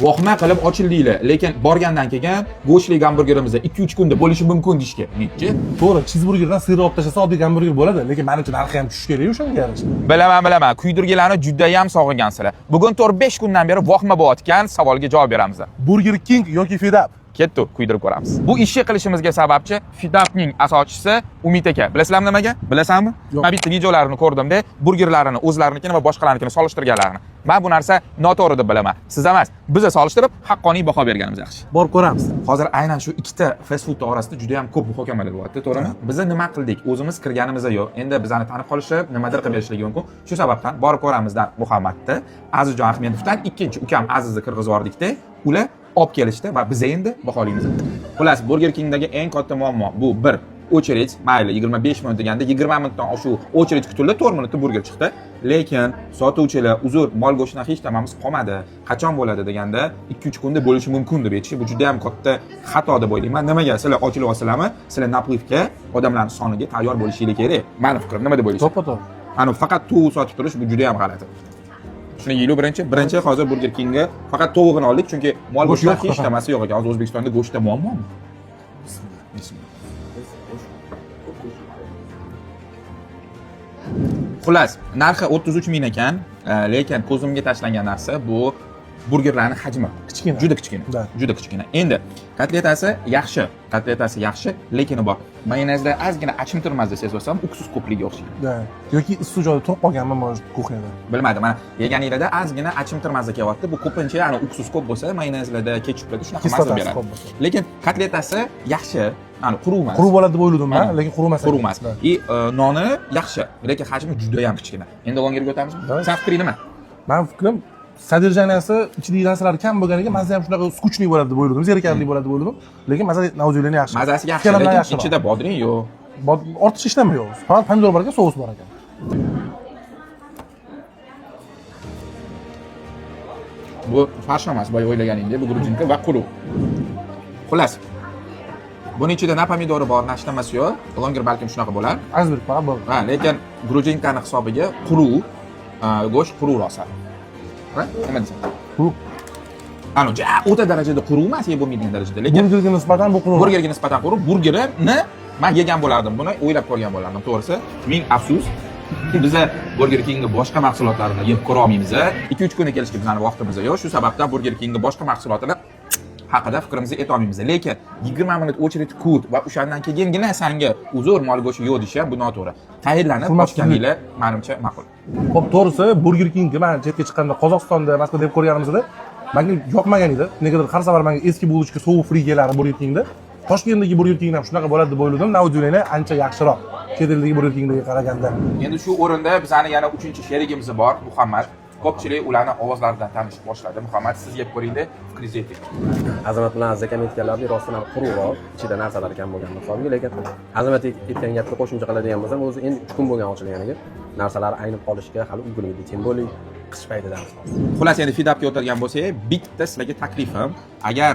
vohma qilib ochildinglar, lekin borgandan keyin go'shtli gamburgerimiz 2-3 kunda bo'lishi mumkin deyishga. Nechchi? To'g'ri, cheeseburgerdan sirni olib tashlasa oddiy gamburger bo'ladi, lekin menimcha narxi ham tushishi kerak o'shanga yarasha. Bilaman. Kuydirgilarni juda ham sog'ingansizlar. Bugun 4-5 kundan beri vohma bo'layotgan savolga javob beramiz. Burger King yoki Fidap? Ketdi, kuydirib ko'ramiz. Bu ishni qilishimizga sababchi Fidapning asoschisi Umid aka. Bilasizlarmi nimaga? Bilasanmi? Men bitta videolarini ko'rdimda, burgerlarini o'zlarinikini va boshqalarnikini solishtirganlarini. Men bu narsa noto'g'ri deb bilaman. Siz emas, bizni solishtirib, haqqoniy baho berganimiz yaxshi. Borib ko'ramiz. Hozir aynan shu ikkita fast food orasida juda ham ko'p muhokamalar bo'lyapti, to'g'rimi? Biz nima qildik? O'zimiz kirganimizda yo'q. Endi bizani tanib qolishib, nimadir qilib berishligi mumkin. Shu sababdan borib ko'ramizdan Muhammadni, Azizjon Ahmedovdan ikkinchi ukam Azizni kirgizib yordikda, ular olib kelishdi va biz endi baholaymiz. Xullas, Burger Kingdagi eng katta muammo bu bir очередь, mayli 25 minut deganda 20 minutdan oshuv очередь kutildi, 4 minutda burger chiqdi. Lekin sotuvchilar uzr, mol go'shtini hech tamamiz qolmadi. Qachon bo'ladi deganda 2-3 kunda bo'lishi mumkin deb aytish. Bu juda ham katta xato deb o'ylayman. Nimaga? Sizlar ochilib olsizlarmi? Sizlar naplivga odamlarning soniga tayyor bo'lishingiz kerak. Mening fikrim nima deb o'ylaysiz? To'ppa-to'g'ri. Ana faqat tovuq sotib turish bu juda ham g'alati. Shuni yeylu birinchi hozir Burger Kingga faqat tovuqni oldik, chunki mol go'shti hech namasi yo'q ekan. Hozir O'zbekistonda go'shtda muammomi? Xullas, narxi 33 ming ekan, lekin ko'zimga tashlangan narsa bu burgerlarning hajmi kichkina. Juda kichkina. Endi kotletasi yaxshi, lekin bor. Mayonezda ozgina achimtirmaz deb sezsam, uksus ko'pligiga o'xshaydi. Da. Yoki issiq joyda turib qolganmi mana kuxnyada? Bilmadim, mana yeganinglarda ozgina achimtirmazda kelyapti. Bu ko'pincha ya'ni uksus ko'p bo'lsa, mayonezlarda, ketchuplarda shunaqa mazza beradi. Lekin kotletasi yaxshi, ya'ni quruq emas. Quruq bo'ladi deb o'yladim men, lekin quruq emas. Noni yaxshi, lekin hajmi juda ham kichkina. Endi o'ngirga o'tamizmi? Sen fikring nima? Men fikrim sodержанияsi ichidagi narsalar kam bo'lganiga mazza ham shunaqa skuchniy bo'ladi deb o'yladim, zerikarli bo'ladi deb o'yladim. Lekin mazza nauzuliyan yaxshi. Mazasi yaxshi, lekin ichida bodring yo'q. Ortiqcha ishlama yo'q. Faqat pomidor bor ekan, sous bor ekan. Bu farsh emas, boya o'ylaganingdek, bu grujinka va quruq. Xullas. Buning ichida na pomidori bor, na ishlamasi yo'q. Longer balkim shunaqa bo'lar. Azbek faqat bor. Ha, lekin grujinkani hisobiga quruq, go'sht quruq rosa. Nima deysan? Quruq. Ana, o'ta darajada quruq emas, yeb bo'lmaydigan darajada. Lekin burgerga nisbatan bu quruq. Burgerga nisbatan quruq. Burgerni men yegan bo'lardim, buni o'ylab ko'rgan bo'lardim, to'g'risi. Ming afsus. Biza Burger Kingga boshqa mahsulotlarini yeb ko'ra olmaymiz. 2-3 kunga kelishga bizning vaqtimiz yo'q. Shu sababdan Burger Kingga boshqa mahsulotlar haqida fikrimizni ayta olmaymiz. Lekin 20 minut очередь kut va o'shandan keyingina senga uzr mol go'shti yo'q deyish bu noto'g'ri. Tayyorlanib ochganinglar menimcha ma'qul. Xo'p, to'g'risi Burger Kingga men chetga chiqqanda Qozog'istonda, Moskvada deb ko'rganimizda menga yoqmagan edi. Negadir har safar menga eski bulочка sovuq free keladi Burger Kingda. Toshkentdagi Burger King ham shunaqa bo'ladi deb o'yladim. Nauzuliyan ancha yaxshiroq. Chet eldagi Burger Kingga qaraganda. Endi shu o'rinda bizning yana 3-sherigimiz bor, Muhammad. Ko'pchilik ularni ovozlaridan tanishib boshladi. Muhammad, siz yeb ko'ringda, fikringizni ayting. Azamat bilan Aziz akam aytganlaridek rostdan ham quruqroq, ichida narsalar kam bo'lgan hisobiga, lekin Azamat aytgan gapga qo'shimcha qiladigan bo'lsam, o'zi endi 3 kun bo'lgan ochilganiga narsalar aynib qolishiga hali ulgurmaydi. Tем более qish paytidan. Xullas, endi Fidapga o'tirgan bo'lsak, bitta sizlarga taklifim, agar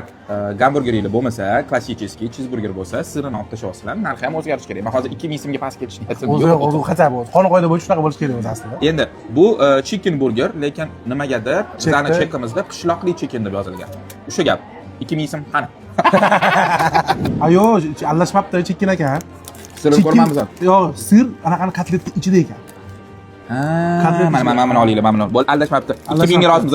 gamburgeringlar bo'lmasa, klassический cheeseburger bo'lsa, sirini olib tashlashinglar, narxi ham o'zgarishi kerak. Men hozir 2000 so'mga past ketishni aytsam, o'zi qancha bo'ladi? Qonun qoida bo'yicha shunaqa bo'lishi kerak o'zi aslida. Endi bu chicken burger, lekin nimagadir bizning chekimizda qishloqli chicken deb yozilgan. O'sha gap. 2000 so'm qani? Ayo, aralashmabdi chicken ekan. Sirni ko'rmamiz. Yo'q, sir anaqani kotletni ichida ekan. Mana olinglar, mana bo'l, aldashmabdi. 2000 ga rozimiz.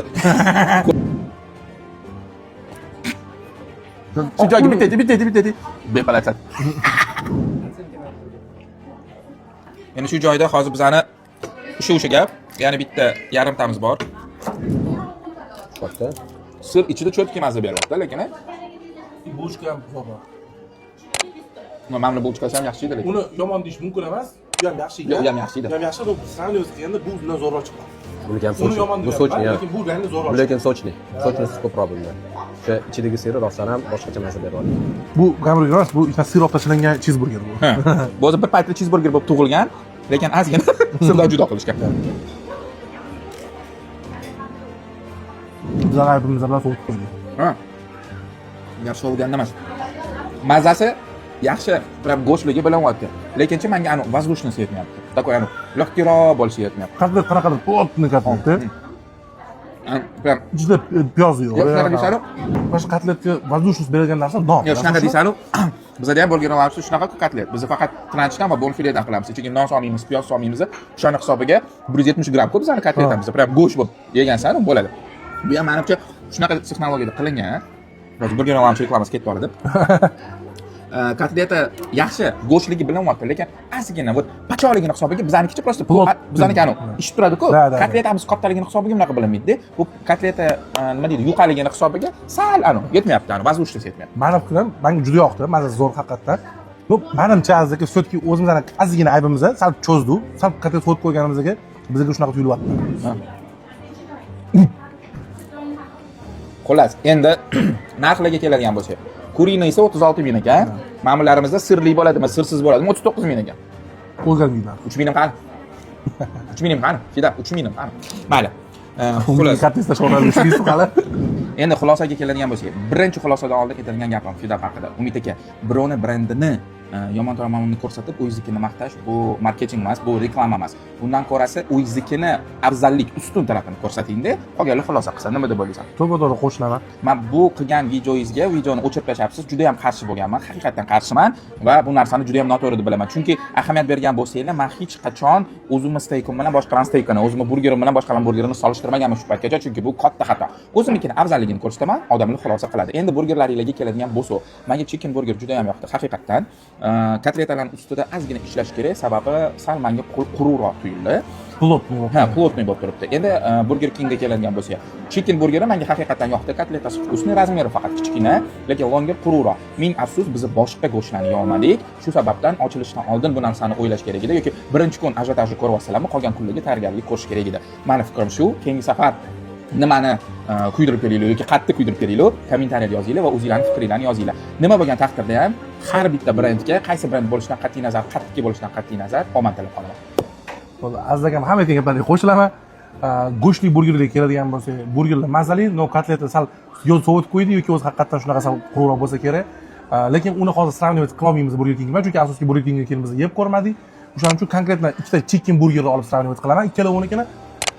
Shu joyga bitta. Bepalatsan. Endi shu joyda hozir bizani o'sha gap, ya'ni bitta yarimtamiz bor. Katta. Sir ichida cho'tki mazza beryapti, lekin bulочка ham bor. Mana bulочкasi ham yaxshi edi, lekin uni yomon deyish mumkin emas. Bu ham yaxshi edi. Bu ham yaxshi edi. Bu ham yaxshi, sani o'zi kelganda bu bundan zo'rroq chiqadi. Buni ham sochni. Bu sochni, lekin bu bilan zo'rroq. Lekin sochni. Sochni ko'proq bundan. O'sha ichidagi siri rostdan ham boshqacha narsa beryapti. Bu gamburger emas, bu ichida sir olib tashlangan cheeseburger bu. Bu o'zi bir paytda cheeseburger bo'lib tug'ilgan, lekin ozgina sirdan judo qilishgan. Bizlar aybimiz bilan sovutib qo'ydik. Ha. Gar sovuganda emas. Mazasi yaxshi, prям go'shtligi bilinyapti. Lekinchi menga anu воздушность yetmayapti. Такой anu легкийroq bo'lishi yetmayapti. Qanday qanaqadir plotni katta. Prям juda piyoz yo'q. yo'q shunaqa deysaru. Boshqa kotletga воздушность berilgan narsa non. Yo'q shunaqa deysaru. Bizda ham burger olamsiz shunaqa kotlet. Biz faqat tranchdan va bonfiledan qilamiz. Ichiga non solmaymiz, piyoz solmaymiz. O'shani hisobiga 170 gramm ko'p bizani kotletamiz. Prям go'sht bo'lib yegansan bo'ladi. Bu ham menimcha shunaqa texnologiyada qilingan. Hozir burger olamchi reklamasi ketib qoldi. Kotleta yaxshi go'shtligi bilinyapti, lekin ozgina вот pachoqligini hisobiga bizanikicha просто bizaniki anu ishib turadi-ku. Kotletamiz kattaligini hisobiga bunaqa bilinmaydi. Bu kotleta nima deydi, yuqaligini hisobiga sal anu yetmayapti, anu воздушность yetmayapti. Mani fikrim, menga juda yoqdi. Mazasi zo'r haqiqatdan. Bu menimcha azizga все-таки o'zimizning ozgina aybimiz, sal cho'zdi. Sal kotlet so'yib qo'yganimizga bizga shunaqa tuyulyapti. Xullas, endi narxlarga keladigan bo'lsak, kurina esa 36 ming ekan. Ma'mullarimizda sirli bo'ladimi, sirsiz bo'ladimi 39 ming ekan. O'zgarmaydi. 3 ming qani? 3 ming qani? Fida 3 ming qani? Mayli. Xullas, kotletda sho'ralishimiz hali. Endi xulosaga keladigan bo'lsak, birinchi xulosadan oldin aytadigan gapim Fida haqida. Umid aka, birovni brendini yomon tomonini ko'rsatib, o'zingiznikini maqtash bu marketing emas, bu reklama emas. Bundan ko'rasi o'zingiznikini afzallik ustun tarafini ko'rsatingda, qolganlar xulosa qilsa nima deb o'ylaysan? To'g'ri qo'shilaman. Men bu qilgan videoyingizga videoni o'chirib tashlayapsiz, juda ham qarshi bo'lganman. Haqiqatan qarshiman va bu narsani juda ham noto'g'ri deb bilaman. Chunki ahamiyat bergan bo'lsanglar, men hech qachon o'zimni steykim bilan boshqalarning steykini, o'zimni burgerim bilan boshqalarning burgerini solishtirmaganman shu paytgacha, chunki bu katta xato. O'zimnikini afzalligini ko'rsataman, odamlar xulosa qiladi. Endi burgerlaringizga keladigan bo'lsa, menga chicken burger juda ham yoqdi, haqiqatan. Kotletalarning ustida ozgina ishlash kerak, sababi sal menga quruqroq tuyuldi. Plotniy. Ha, plotniy bo'lib turibdi. Endi Burger Kingga keladigan bo'lsak, chicken burgeri menga haqiqatan yoqdi. Kotletasi vkusni, razmeri faqat kichkina, lekin longer quruqroq. Ming afsus, biz boshqa go'shtlarni yeolmadik. Shu sababdan ochilishdan oldin bu narsani o'ylash kerak edi yoki birinchi kun ajotajni ko'ryapsizlarmi, qolgan kunlarga tayyorgarlik ko'rish kerak edi. Meni fikrim shu. Keyingi safar nimani kuydirib beringlar yoki qattiq kuydirib beringlar, kommentariyada yozinglar va o'zingizlarning fikringizni yozinglar. Nima bo'lgan taqdirda ham har bitta brendga qaysi brend bo'lishidan qat'iy nazar, qattiq bo'lishidan qat'iy nazar omad tilab qolaman. Aziz akam hamma aytgan gaplarga qo'shilaman. Go'shtli burgerlarga keladigan bo'lsa, burgerlar mazali, no kotletni sal yo'l sovutib qo'ydi yoki o'zi haqiqatan shunaqa sal quruqroq bo'lsa kerak. Lekin uni hozir сравнивать qila olmaymiz Burger King bilan, chunki asosiy Burger Kingga kelib yeb ko'rmadik. O'shaning uchun konkretno ikkita chicken burgerni olib сравнивать qilaman. Ikkalovinikini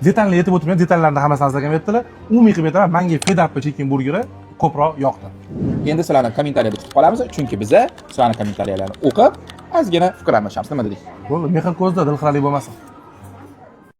detalni aytib o'tirmayman, detallarni hammasini aziz akam aytdilar. Umumiy qilib aytaman, menga Fed Up chicken burgeri ko'proq yoqdi. Endi sizlarni kommentariyada kutib qolamiz, chunki biz sizlarning kommentariyalarini o'qib, ozgina fikr almashamiz. Nima dedik? Bo'ldi, mehr ko'zda, dil xiralik bo'lmasin.